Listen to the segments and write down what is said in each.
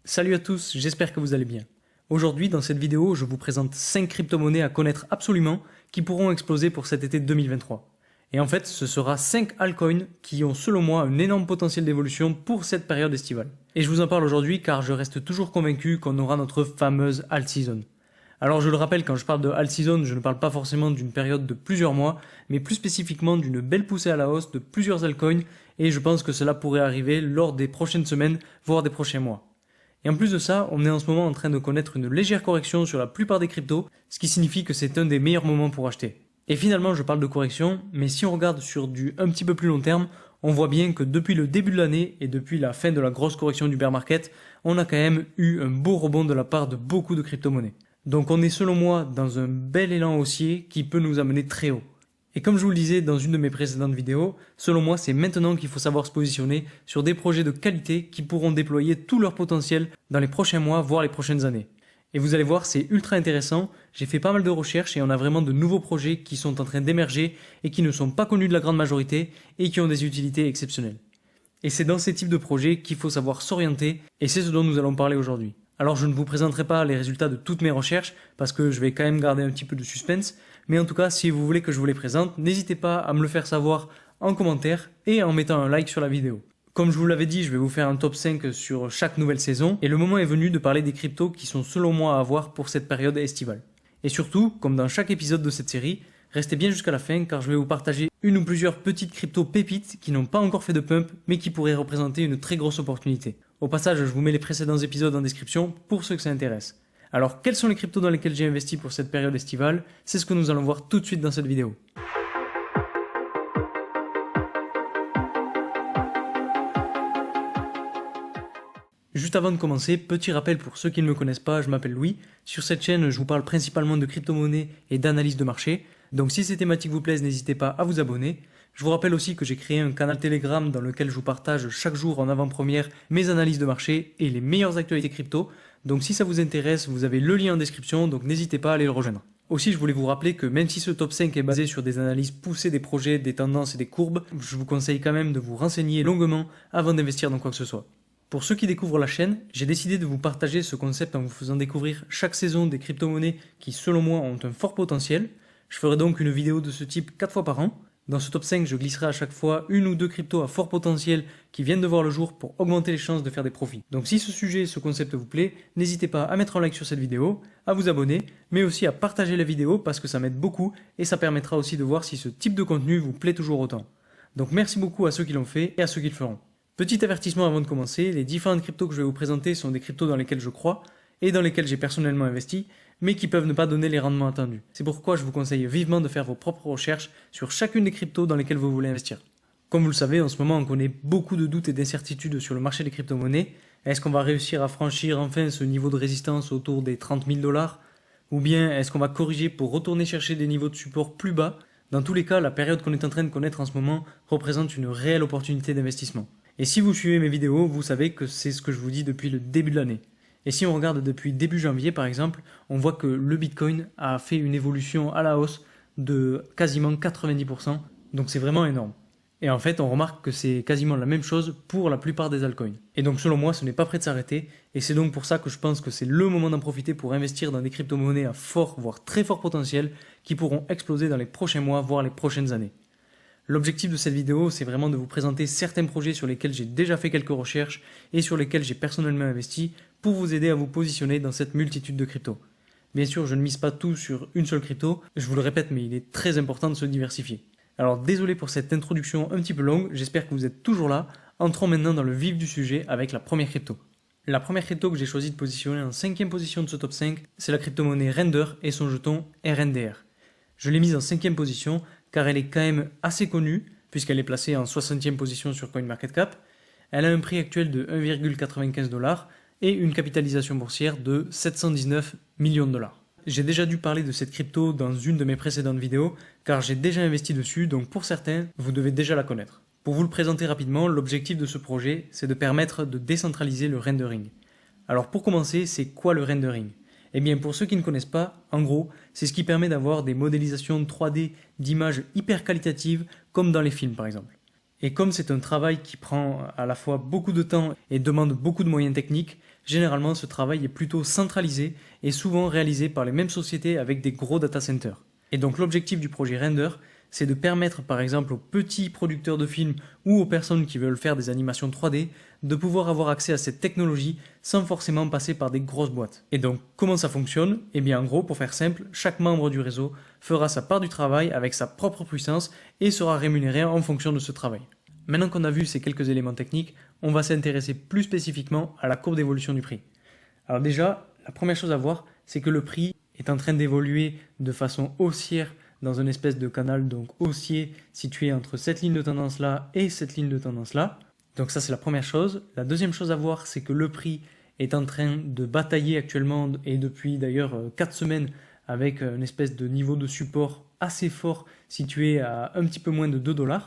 Salut à tous, j'espère que vous allez bien. Aujourd'hui, dans cette vidéo, je vous présente 5 crypto-monnaies à connaître absolument qui pourront exploser pour cet été 2023. Et en fait, ce sera 5 altcoins qui ont selon moi un énorme potentiel d'évolution pour cette période estivale. Et je vous en parle aujourd'hui car je reste toujours convaincu qu'on aura notre fameuse alt season. Alors je le rappelle, quand je parle de alt season, je ne parle pas forcément d'une période de plusieurs mois, mais plus spécifiquement d'une belle poussée à la hausse de plusieurs altcoins, et je pense que cela pourrait arriver lors des prochaines semaines, voire des prochains mois. Et en plus de ça, on est en ce moment en train de connaître une légère correction sur la plupart des cryptos, ce qui signifie que c'est un des meilleurs moments pour acheter. Et finalement, je parle de correction, mais si on regarde sur du un petit peu plus long terme, on voit bien que depuis le début de l'année et depuis la fin de la grosse correction du bear market, on a quand même eu un beau rebond de la part de beaucoup de crypto-monnaies. Donc on est selon moi dans un bel élan haussier qui peut nous amener très haut. Et comme je vous le disais dans une de mes précédentes vidéos, selon moi c'est maintenant qu'il faut savoir se positionner sur des projets de qualité qui pourront déployer tout leur potentiel dans les prochains mois, voire les prochaines années. Et vous allez voir, c'est ultra intéressant, j'ai fait pas mal de recherches et on a vraiment de nouveaux projets qui sont en train d'émerger et qui ne sont pas connus de la grande majorité et qui ont des utilités exceptionnelles. Et c'est dans ces types de projets qu'il faut savoir s'orienter et c'est ce dont nous allons parler aujourd'hui. Alors je ne vous présenterai pas les résultats de toutes mes recherches parce que je vais quand même garder un petit peu de suspense, mais en tout cas si vous voulez que je vous les présente, n'hésitez pas à me le faire savoir en commentaire et en mettant un like sur la vidéo. Comme je vous l'avais dit, je vais vous faire un top 5 sur chaque nouvelle saison et le moment est venu de parler des cryptos qui sont selon moi à avoir pour cette période estivale. Et surtout, comme dans chaque épisode de cette série, restez bien jusqu'à la fin car je vais vous partager une ou plusieurs petites cryptos pépites qui n'ont pas encore fait de pump mais qui pourraient représenter une très grosse opportunité. Au passage, je vous mets les précédents épisodes en description pour ceux que ça intéresse. Alors, quels sont les cryptos dans lesquels j'ai investi pour cette période estivale? C'est ce que nous allons voir tout de suite dans cette vidéo. Juste avant de commencer, petit rappel pour ceux qui ne me connaissent pas, je m'appelle Louis. Sur cette chaîne, je vous parle principalement de crypto-monnaies et d'analyse de marché. Donc si ces thématiques vous plaisent, n'hésitez pas à vous abonner. Je vous rappelle aussi que j'ai créé un canal Telegram dans lequel je vous partage chaque jour en avant-première mes analyses de marché et les meilleures actualités crypto. Donc si ça vous intéresse, vous avez le lien en description, donc n'hésitez pas à aller le rejoindre. Aussi, je voulais vous rappeler que même si ce top 5 est basé sur des analyses poussées des projets, des tendances et des courbes, je vous conseille quand même de vous renseigner longuement avant d'investir dans quoi que ce soit. Pour ceux qui découvrent la chaîne, j'ai décidé de vous partager ce concept en vous faisant découvrir chaque saison des crypto-monnaies qui, selon moi, ont un fort potentiel. Je ferai donc une vidéo de ce type 4 fois par an. Dans ce top 5, je glisserai à chaque fois une ou deux cryptos à fort potentiel qui viennent de voir le jour pour augmenter les chances de faire des profits. Donc si ce sujet, ce concept vous plaît, n'hésitez pas à mettre un like sur cette vidéo, à vous abonner, mais aussi à partager la vidéo parce que ça m'aide beaucoup et ça permettra aussi de voir si ce type de contenu vous plaît toujours autant. Donc merci beaucoup à ceux qui l'ont fait et à ceux qui le feront. Petit avertissement avant de commencer, les différentes cryptos que je vais vous présenter sont des cryptos dans lesquelles je crois et dans lesquelles j'ai personnellement investi, mais qui peuvent ne pas donner les rendements attendus. C'est pourquoi je vous conseille vivement de faire vos propres recherches sur chacune des cryptos dans lesquelles vous voulez investir. Comme vous le savez, en ce moment on connaît beaucoup de doutes et d'incertitudes sur le marché des crypto-monnaies. Est-ce qu'on va réussir à franchir enfin ce niveau de résistance autour des 30 000 $? Ou bien est-ce qu'on va corriger pour retourner chercher des niveaux de support plus bas? Dans tous les cas, la période qu'on est en train de connaître en ce moment représente une réelle opportunité d'investissement. Et si vous suivez mes vidéos, vous savez que c'est ce que je vous dis depuis le début de l'année. Et si on regarde depuis début janvier par exemple, on voit que le Bitcoin a fait une évolution à la hausse de quasiment 90%, donc c'est vraiment énorme. Et en fait, on remarque que c'est quasiment la même chose pour la plupart des altcoins. Et donc selon moi, ce n'est pas prêt de s'arrêter, et c'est donc pour ça que je pense que c'est le moment d'en profiter pour investir dans des crypto-monnaies à fort, voire très fort potentiel, qui pourront exploser dans les prochains mois, voire les prochaines années. L'objectif de cette vidéo, c'est vraiment de vous présenter certains projets sur lesquels j'ai déjà fait quelques recherches et sur lesquels j'ai personnellement investi pour vous aider à vous positionner dans cette multitude de cryptos. Bien sûr, je ne mise pas tout sur une seule crypto, je vous le répète, mais il est très important de se diversifier. Alors désolé pour cette introduction un petit peu longue, j'espère que vous êtes toujours là. Entrons maintenant dans le vif du sujet avec la première crypto. La première crypto que j'ai choisi de positionner en 5e position de ce top 5, c'est la crypto-monnaie Render et son jeton RNDR. Je l'ai mise en 5e position car elle est quand même assez connue, puisqu'elle est placée en 60e position sur CoinMarketCap. Elle a un prix actuel de 1,95 $ et une capitalisation boursière de 719 millions de dollars. J'ai déjà dû parler de cette crypto dans une de mes précédentes vidéos, car j'ai déjà investi dessus, donc pour certains, vous devez déjà la connaître. Pour vous le présenter rapidement, l'objectif de ce projet, c'est de permettre de décentraliser le rendering. Alors pour commencer, c'est quoi le rendering ? Eh bien, pour ceux qui ne connaissent pas, en gros, c'est ce qui permet d'avoir des modélisations 3D d'images hyper qualitatives, comme dans les films par exemple. Et comme c'est un travail qui prend à la fois beaucoup de temps et demande beaucoup de moyens techniques, généralement ce travail est plutôt centralisé et souvent réalisé par les mêmes sociétés avec des gros data centers. Et donc l'objectif du projet Render, c'est de permettre par exemple aux petits producteurs de films ou aux personnes qui veulent faire des animations 3D de pouvoir avoir accès à cette technologie sans forcément passer par des grosses boîtes. Et donc comment ça fonctionne? Eh bien en gros, pour faire simple, chaque membre du réseau fera sa part du travail avec sa propre puissance et sera rémunéré en fonction de ce travail. Maintenant qu'on a vu ces quelques éléments techniques, on va s'intéresser plus spécifiquement à la courbe d'évolution du prix. Alors déjà, la première chose à voir, c'est que le prix est en train d'évoluer de façon haussière dans une espèce de canal donc haussier situé entre cette ligne de tendance là et cette ligne de tendance là. Donc ça c'est la première chose. La deuxième chose à voir, c'est que le prix est en train de batailler actuellement et depuis d'ailleurs 4 semaines avec une espèce de niveau de support assez fort situé à un petit peu moins de 2 $.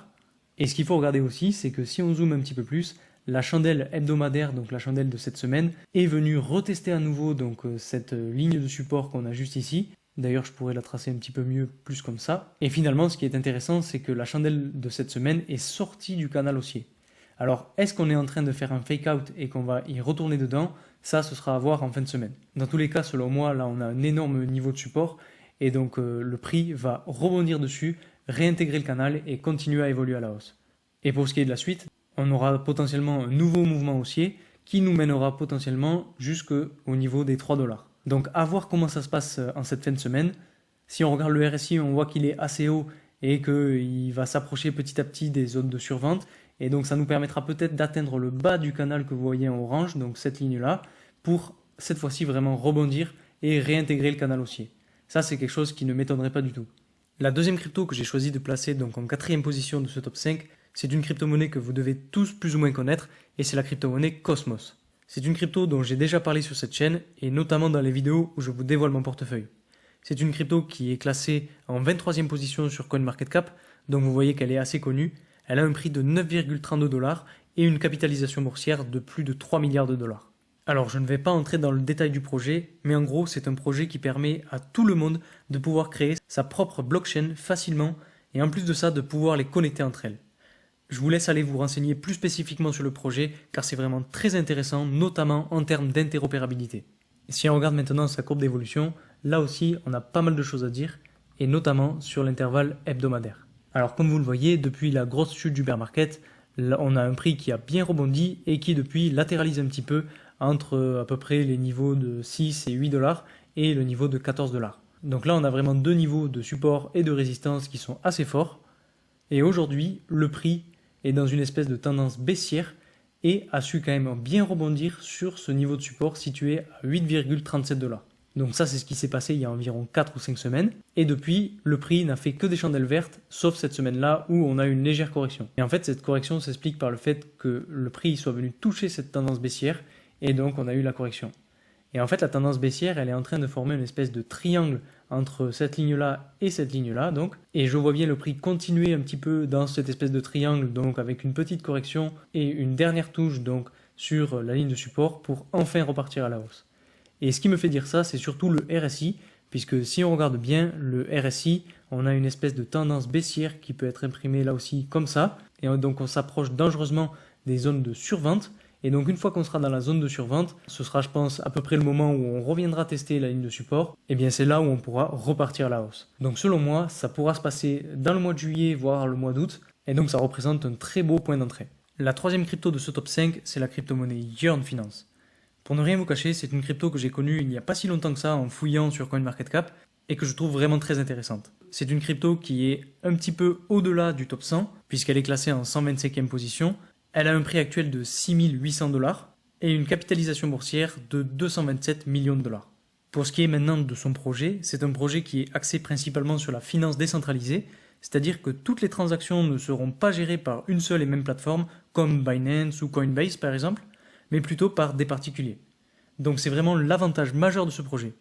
Et ce qu'il faut regarder aussi, c'est que si on zoome un petit peu plus, la chandelle hebdomadaire, donc la chandelle de cette semaine, est venue retester à nouveau donc cette ligne de support qu'on a juste ici. D'ailleurs, je pourrais la tracer un petit peu mieux, plus comme ça. Et finalement, ce qui est intéressant, c'est que la chandelle de cette semaine est sortie du canal haussier. Alors, est-ce qu'on est en train de faire un fake-out et qu'on va y retourner dedans? Ça, ce sera à voir en fin de semaine. Dans tous les cas, selon moi, là, on a un énorme niveau de support. Et donc, le prix va rebondir dessus, réintégrer le canal et continuer à évoluer à la hausse. Et pour ce qui est de la suite, on aura potentiellement un nouveau mouvement haussier qui nous mènera potentiellement jusqu'au niveau des 3 $. Donc à voir comment ça se passe en cette fin de semaine. Si on regarde le RSI, on voit qu'il est assez haut et qu'il va s'approcher petit à petit des zones de survente. Et donc ça nous permettra peut-être d'atteindre le bas du canal que vous voyez en orange, donc cette ligne-là, pour cette fois-ci vraiment rebondir et réintégrer le canal haussier. Ça c'est quelque chose qui ne m'étonnerait pas du tout. La deuxième crypto que j'ai choisi de placer donc en 4e position de ce top 5, c'est une crypto-monnaie que vous devez tous plus ou moins connaître et c'est la crypto-monnaie Cosmos. C'est une crypto dont j'ai déjà parlé sur cette chaîne et notamment dans les vidéos où je vous dévoile mon portefeuille. C'est une crypto qui est classée en 23e position sur CoinMarketCap, donc vous voyez qu'elle est assez connue. Elle a un prix de 9,32 $ et une capitalisation boursière de plus de 3 milliards de dollars. Alors je ne vais pas entrer dans le détail du projet, mais en gros c'est un projet qui permet à tout le monde de pouvoir créer sa propre blockchain facilement et en plus de ça de pouvoir les connecter entre elles. Je vous laisse aller vous renseigner plus spécifiquement sur le projet car c'est vraiment très intéressant, notamment en termes d'interopérabilité. Si on regarde maintenant sa courbe d'évolution, là aussi on a pas mal de choses à dire et notamment sur l'intervalle hebdomadaire. Alors comme vous le voyez, depuis la grosse chute du bear market, là, on a un prix qui a bien rebondi et qui depuis latéralise un petit peu entre à peu près les niveaux de 6 et 8 $ et le niveau de 14 $. Donc là on a vraiment deux niveaux de support et de résistance qui sont assez forts. Et aujourd'hui, le prix est dans une espèce de tendance baissière et a su quand même bien rebondir sur ce niveau de support situé à 8,37 $. Donc ça c'est ce qui s'est passé il y a environ 4 ou 5 semaines et depuis le prix n'a fait que des chandelles vertes sauf cette semaine-là où on a une légère correction. Et en fait cette correction s'explique par le fait que le prix soit venu toucher cette tendance baissière et donc on a eu la correction. Et en fait la tendance baissière elle est en train de former une espèce de triangle entre cette ligne-là et cette ligne-là donc. Et je vois bien le prix continuer un petit peu dans cette espèce de triangle donc avec une petite correction et une dernière touche donc sur la ligne de support pour enfin repartir à la hausse. Et ce qui me fait dire ça c'est surtout le RSI puisque si on regarde bien le RSI on a une espèce de tendance baissière qui peut être imprimée là aussi comme ça et donc on s'approche dangereusement des zones de survente. Et donc une fois qu'on sera dans la zone de survente, ce sera je pense à peu près le moment où on reviendra tester la ligne de support, et bien c'est là où on pourra repartir à la hausse. Donc selon moi, ça pourra se passer dans le mois de juillet, voire le mois d'août, et donc ça représente un très beau point d'entrée. La troisième crypto de ce top 5, c'est la crypto-monnaie Yearn Finance. Pour ne rien vous cacher, c'est une crypto que j'ai connue il n'y a pas si longtemps que ça en fouillant sur CoinMarketCap, et que je trouve vraiment très intéressante. C'est une crypto qui est un petit peu au-delà du top 100, puisqu'elle est classée en 125e position. Elle a un prix actuel de 6 800 $ et une capitalisation boursière de 227 millions de dollars. Pour ce qui est maintenant de son projet, c'est un projet qui est axé principalement sur la finance décentralisée, c'est-à-dire que toutes les transactions ne seront pas gérées par une seule et même plateforme, comme Binance ou Coinbase par exemple, mais plutôt par des particuliers. Donc c'est vraiment l'avantage majeur de ce projet.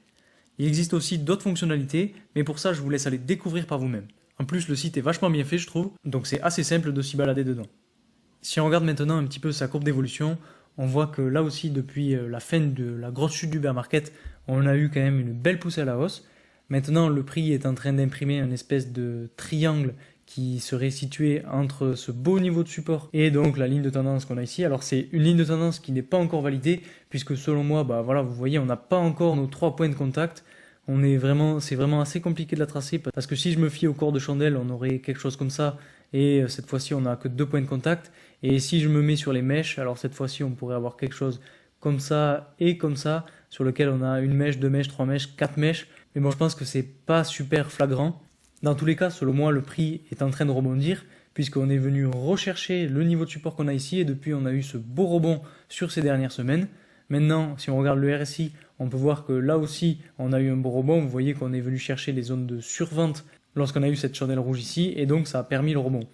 Il existe aussi d'autres fonctionnalités, mais pour ça je vous laisse aller découvrir par vous-même. En plus le site est vachement bien fait je trouve, donc c'est assez simple de s'y balader dedans. Si on regarde maintenant un petit peu sa courbe d'évolution, on voit que là aussi depuis la fin de la grosse chute du bear market, on a eu quand même une belle poussée à la hausse. Maintenant le prix est en train d'imprimer une espèce de triangle qui serait situé entre ce beau niveau de support et donc la ligne de tendance qu'on a ici. Alors c'est une ligne de tendance qui n'est pas encore validée, puisque selon moi, voilà, vous voyez, on n'a pas encore nos 3 points de contact. C'est vraiment assez compliqué de la tracer, parce que si je me fie au corps de chandelle, on aurait quelque chose comme ça, et cette fois-ci on n'a que 2 points de contact. Et si je me mets sur les mèches, alors cette fois-ci on pourrait avoir quelque chose comme ça et comme ça, sur lequel on a une mèche, 2 mèches, 3 mèches, 4 mèches. Mais bon, je pense que c'est pas super flagrant. Dans tous les cas, selon moi, le prix est en train de rebondir, puisqu'on est venu rechercher le niveau de support qu'on a ici, et depuis on a eu ce beau rebond sur ces dernières semaines. Maintenant, si on regarde le RSI, on peut voir que là aussi, on a eu un beau rebond. Vous voyez qu'on est venu chercher les zones de survente lorsqu'on a eu cette chandelle rouge ici, et donc ça a permis le rebond.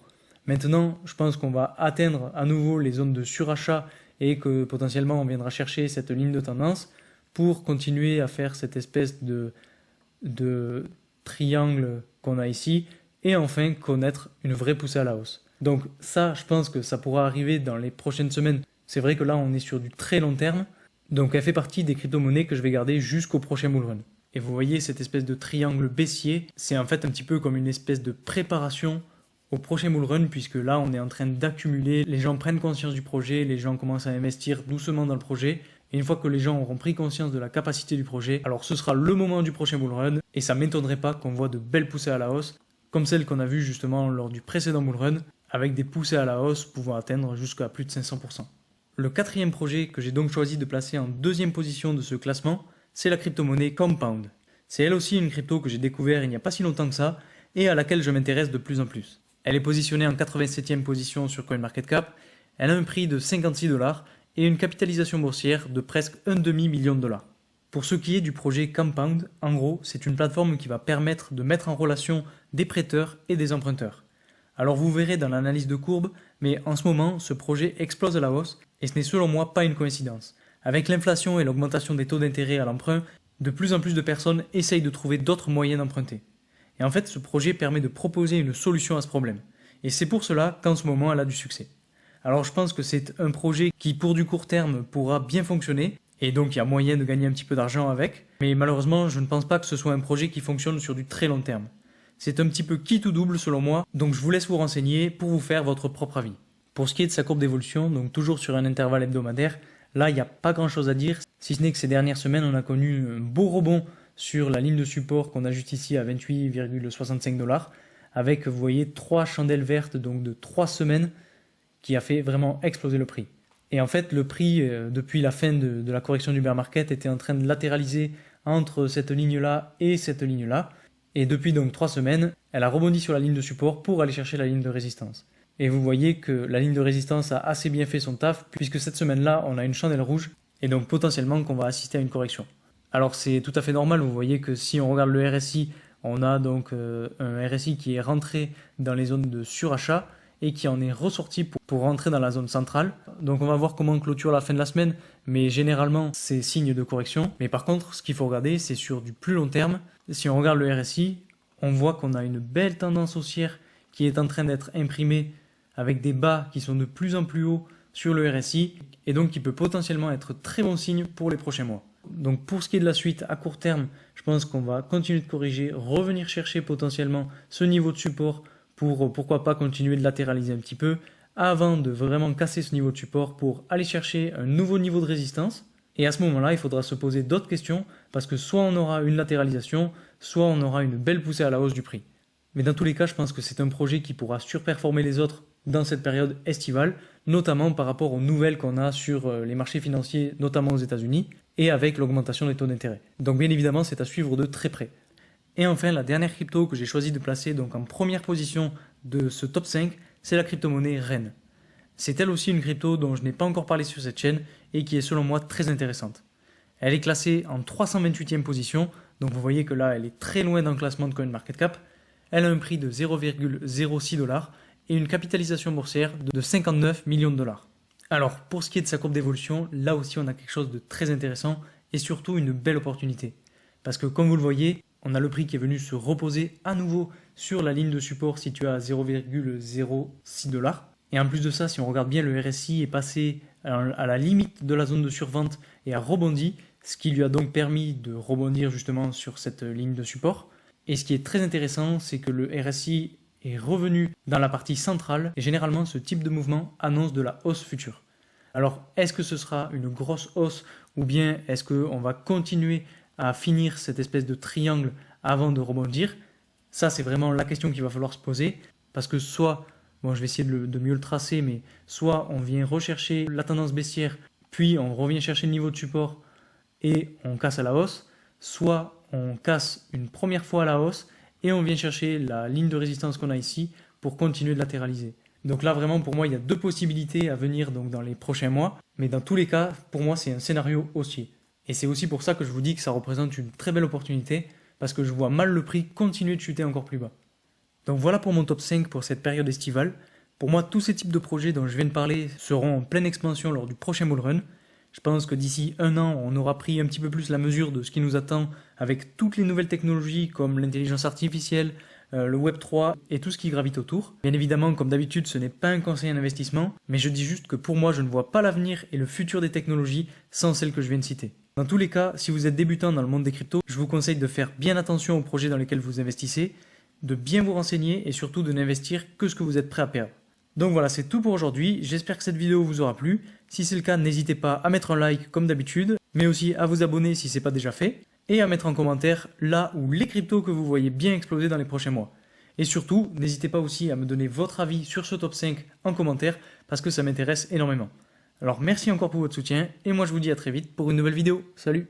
Maintenant, je pense qu'on va atteindre à nouveau les zones de surachat, et que potentiellement on viendra chercher cette ligne de tendance pour continuer à faire cette espèce de triangle qu'on a ici, et enfin connaître une vraie poussée à la hausse. Donc ça, je pense que ça pourra arriver dans les prochaines semaines. C'est vrai que là, on est sur du très long terme, donc elle fait partie des crypto-monnaies que je vais garder jusqu'au prochain bull run. Et vous voyez cette espèce de triangle baissier, c'est en fait un petit peu comme une espèce de préparation au prochain bull run, puisque là, on est en train d'accumuler, les gens prennent conscience du projet, les gens commencent à investir doucement dans le projet, et une fois que les gens auront pris conscience de la capacité du projet, alors ce sera le moment du prochain bull run, et ça m'étonnerait pas qu'on voit de belles poussées à la hausse, comme celle qu'on a vue justement lors du précédent bull run, avec des poussées à la hausse pouvant atteindre jusqu'à plus de 500%. Le quatrième projet que j'ai donc choisi de placer en deuxième position de ce classement, c'est la crypto-monnaie Compound. C'est elle aussi une crypto que j'ai découvert il n'y a pas si longtemps que ça, et à laquelle je m'intéresse de plus en plus. Elle est positionnée en 87e position sur CoinMarketCap, elle a un prix de 56$ et une capitalisation boursière de presque un demi-million de dollars. Pour ce qui est du projet Compound, en gros, c'est une plateforme qui va permettre de mettre en relation des prêteurs et des emprunteurs. Alors vous verrez dans l'analyse de courbe, mais en ce moment, ce projet explose à la hausse, et ce n'est selon moi pas une coïncidence. Avec l'inflation et l'augmentation des taux d'intérêt à l'emprunt, de plus en plus de personnes essayent de trouver d'autres moyens d'emprunter. Et en fait, ce projet permet de proposer une solution à ce problème. Et c'est pour cela qu'en ce moment, elle a du succès. Alors je pense que c'est un projet qui, pour du court terme, pourra bien fonctionner, et donc il y a moyen de gagner un petit peu d'argent avec, mais malheureusement, je ne pense pas que ce soit un projet qui fonctionne sur du très long terme. C'est un petit peu qui ou double selon moi, donc je vous laisse vous renseigner pour vous faire votre propre avis. Pour ce qui est de sa courbe d'évolution, donc toujours sur un intervalle hebdomadaire, là il n'y a pas grand chose à dire, si ce n'est que ces dernières semaines on a connu un beau rebond sur la ligne de support qu'on a juste ici à 28,65$, avec, vous voyez, 3 chandelles vertes donc de 3 semaines qui a fait vraiment exploser le prix. Et en fait, le prix, depuis la fin de la correction du bear market, était en train de latéraliser entre cette ligne-là et cette ligne-là. Et depuis donc 3 semaines, elle a rebondi sur la ligne de support pour aller chercher la ligne de résistance. Et vous voyez que la ligne de résistance a assez bien fait son taf, puisque cette semaine-là, on a une chandelle rouge, et donc potentiellement qu'on va assister à une correction. Alors c'est tout à fait normal, vous voyez que si on regarde le RSI, on a donc un RSI qui est rentré dans les zones de surachat et qui en est ressorti pour rentrer dans la zone centrale. Donc on va voir comment on clôture la fin de la semaine, mais généralement c'est signe de correction. Mais par contre, ce qu'il faut regarder, c'est sur du plus long terme. Si on regarde le RSI, on voit qu'on a une belle tendance haussière qui est en train d'être imprimée avec des bas qui sont de plus en plus hauts sur le RSI et donc qui peut potentiellement être très bon signe pour les prochains mois. Donc pour ce qui est de la suite à court terme, je pense qu'on va continuer de corriger, revenir chercher potentiellement ce niveau de support pour pourquoi pas continuer de latéraliser un petit peu avant de vraiment casser ce niveau de support pour aller chercher un nouveau niveau de résistance. Et à ce moment-là, il faudra se poser d'autres questions parce que soit on aura une latéralisation, soit on aura une belle poussée à la hausse du prix. Mais dans tous les cas, je pense que c'est un projet qui pourra surperformer les autres dans cette période estivale, notamment par rapport aux nouvelles qu'on a sur les marchés financiers, notamment aux États-Unis, et avec l'augmentation des taux d'intérêt. Donc bien évidemment, c'est à suivre de très près. Et enfin, la dernière crypto que j'ai choisi de placer donc en première position de ce top 5, c'est la crypto-monnaie REN. C'est elle aussi une crypto dont je n'ai pas encore parlé sur cette chaîne et qui est selon moi très intéressante. Elle est classée en 328e position, donc vous voyez que là elle est très loin dans le classement de CoinMarketCap. Elle a un prix de 0,06$ et une capitalisation boursière de 59 millions de dollars. Alors pour ce qui est de sa courbe d'évolution, là aussi on a quelque chose de très intéressant et surtout une belle opportunité. Parce que comme vous le voyez, on a le prix qui est venu se reposer à nouveau sur la ligne de support située à 0,06$. Et en plus de ça, si on regarde bien, le RSI est passé à la limite de la zone de survente et a rebondi, ce qui lui a donc permis de rebondir justement sur cette ligne de support. Et ce qui est très intéressant, c'est que le RSI est revenu dans la partie centrale et généralement ce type de mouvement annonce de la hausse future. Alors est-ce que ce sera une grosse hausse ou bien est-ce qu'on va continuer à finir cette espèce de triangle avant de rebondir? Ça c'est vraiment la question qu'il va falloir se poser parce que soit, bon je vais essayer de mieux le tracer, mais soit on vient rechercher la tendance baissière puis on revient chercher le niveau de support et on casse à la hausse, soit on casse une première fois à la hausse et on vient chercher la ligne de résistance qu'on a ici pour continuer de latéraliser. Donc là vraiment pour moi il y a deux possibilités à venir donc dans les prochains mois, mais dans tous les cas pour moi c'est un scénario haussier. Et c'est aussi pour ça que je vous dis que ça représente une très belle opportunité parce que je vois mal le prix continuer de chuter encore plus bas. Donc voilà pour mon top 5 pour cette période estivale. Pour moi tous ces types de projets dont je viens de parler seront en pleine expansion lors du prochain bull run. Je pense que d'ici un an, on aura pris un petit peu plus la mesure de ce qui nous attend avec toutes les nouvelles technologies comme l'intelligence artificielle, le Web 3 et tout ce qui gravite autour. Bien évidemment, comme d'habitude, ce n'est pas un conseil en investissement, mais je dis juste que pour moi, je ne vois pas l'avenir et le futur des technologies sans celles que je viens de citer. Dans tous les cas, si vous êtes débutant dans le monde des cryptos, je vous conseille de faire bien attention aux projets dans lesquels vous investissez, de bien vous renseigner et surtout de n'investir que ce que vous êtes prêt à perdre. Donc voilà, c'est tout pour aujourd'hui, j'espère que cette vidéo vous aura plu. Si c'est le cas, n'hésitez pas à mettre un like comme d'habitude, mais aussi à vous abonner si ce n'est pas déjà fait, et à mettre en commentaire là où les cryptos que vous voyez bien exploser dans les prochains mois. Et surtout, n'hésitez pas aussi à me donner votre avis sur ce top 5 en commentaire, parce que ça m'intéresse énormément. Alors merci encore pour votre soutien, et moi je vous dis à très vite pour une nouvelle vidéo. Salut!